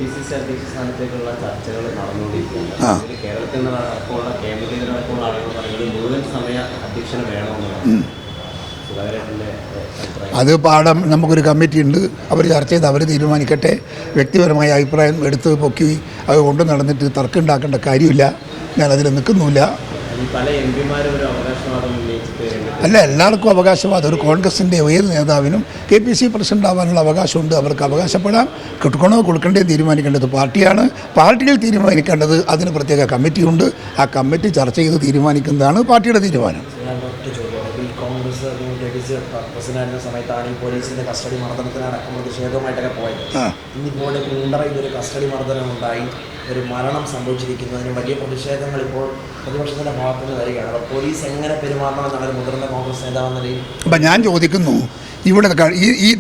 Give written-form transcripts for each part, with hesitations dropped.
KPCC അധ്യക്ഷ സ്ഥാനത്തേക്കുള്ള ചർച്ചകൾ നടന്നുകൊണ്ടിരിക്കുകയാണ്. കേരളത്തിൽ നിന്നടക്കമുള്ള കേന്ദ്രത്തിനടക്കമുള്ള ആളുകൾ പറയുന്നത് മുഴുവൻ സമയ അധ്യക്ഷന് വേണമെന്നാണ്. അത് പാഠം നമുക്കൊരു കമ്മിറ്റി ഉണ്ട്, അവർ ചർച്ച ചെയ്ത് അവർ തീരുമാനിക്കട്ടെ. വ്യക്തിപരമായ അഭിപ്രായം എടുത്ത് പൊക്കി അത് കൊണ്ട് നടന്നിട്ട് തർക്കം ഉണ്ടാക്കേണ്ട കാര്യമില്ല. ഞാനതിൽ നിൽക്കുന്നില്ല. അല്ല, എല്ലാവർക്കും അവകാശവാദം. ഒരു കോൺഗ്രസിൻ്റെ ഏത് നേതാവിനും KPCC പ്രസിഡന്റ് ആവാനുള്ള അവകാശമുണ്ട്. അവർക്ക് അവകാശപ്പെടാം. കിട്ടണോ കൊടുക്കേണ്ടത് തീരുമാനിക്കേണ്ടത് പാർട്ടിയാണ്. പാർട്ടികൾ തീരുമാനിക്കേണ്ടത് അതിന് പ്രത്യേക കമ്മിറ്റിയുണ്ട്. ആ കമ്മിറ്റി ചർച്ച ചെയ്ത് തീരുമാനിക്കുന്നതാണ് പാർട്ടിയുടെ തീരുമാനം. കോൺഗ്രസ് KPCC പ്രസിഡന്റായിരുന്ന സമയത്താണ് ഈ പോലീസിൻ്റെ കസ്റ്റഡി മർദ്ദനത്തിനടക്കം പ്രതിഷേധവുമായിട്ടൊക്കെ പോയത്. ഇന്നിപ്പോൾ കുണ്ടറയിൽ ഒരു കസ്റ്റഡി മർദ്ദനം ഉണ്ടായി, ഒരു മരണം സംഭവിച്ചിരിക്കുന്നതിന് വലിയ പ്രതിഷേധങ്ങൾ ഇപ്പോൾ പ്രതിപക്ഷത്തിൻ്റെ ഭാഗത്തുനിന്ന് വരികയാണ്. അപ്പോൾ പോലീസ് എങ്ങനെ പെരുമാറണമെന്നാണ് ഒരു മുതിർന്ന കോൺഗ്രസ് നേതാവെന്ന നിലയിൽ അപ്പം ഞാൻ ചോദിക്കുന്നു, ഇവിടെ ഈ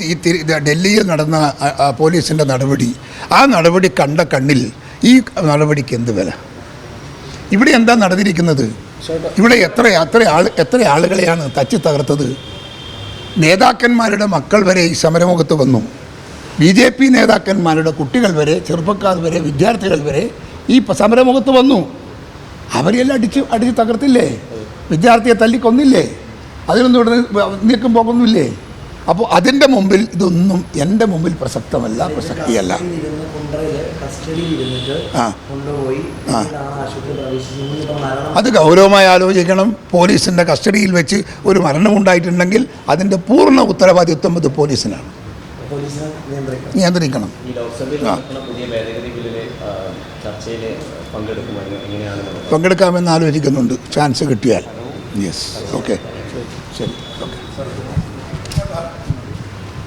ഡൽഹിയിൽ നടന്ന പോലീസിൻ്റെ നടപടി, ആ നടപടി കണ്ട കണ്ണിൽ ഈ നടപടിക്ക് എന്ത് വില? ഇവിടെ എന്താ നടന്നിരിക്കുന്നത്? ഇവിടെ എത്ര ആളുകളെയാണ് തച്ചി തകർത്തത്? നേതാക്കന്മാരുടെ മക്കൾ വരെ ഈ സമരമുഖത്ത് വന്നു. BJP നേതാക്കന്മാരുടെ കുട്ടികൾ വരെ, ചെറുപ്പക്കാർ വരെ, വിദ്യാർത്ഥികൾ വരെ ഈ സമരമുഖത്ത് വന്നു. അവരെല്ലാം അടിച്ച് തകർത്തില്ലേ? വിദ്യാർത്ഥിയെ തല്ലിക്കൊന്നില്ലേ? അതിനൊന്നും ഇവിടെ നീക്കം പോകുന്നില്ലേ? അപ്പോൾ അതിൻ്റെ മുമ്പിൽ ഇതൊന്നും എൻ്റെ മുമ്പിൽ പ്രസക്തമല്ല, പ്രസക്തിയല്ല. അത് ഗൗരവമായി ആലോചിക്കണം. പോലീസിൻ്റെ കസ്റ്റഡിയിൽ വെച്ച് ഒരു മരണമുണ്ടായിട്ടുണ്ടെങ്കിൽ അതിൻ്റെ പൂർണ്ണ ഉത്തരവാദിത്വം ഇത് പോലീസിനാണ്. നിയന്ത്രിക്കണം. പങ്കെടുക്കാമെന്ന് ആലോചിക്കുന്നുണ്ട്, ചാൻസ് കിട്ടിയാൽ. യെസ്, ഓക്കെ, ശരി, ഓക്കെ.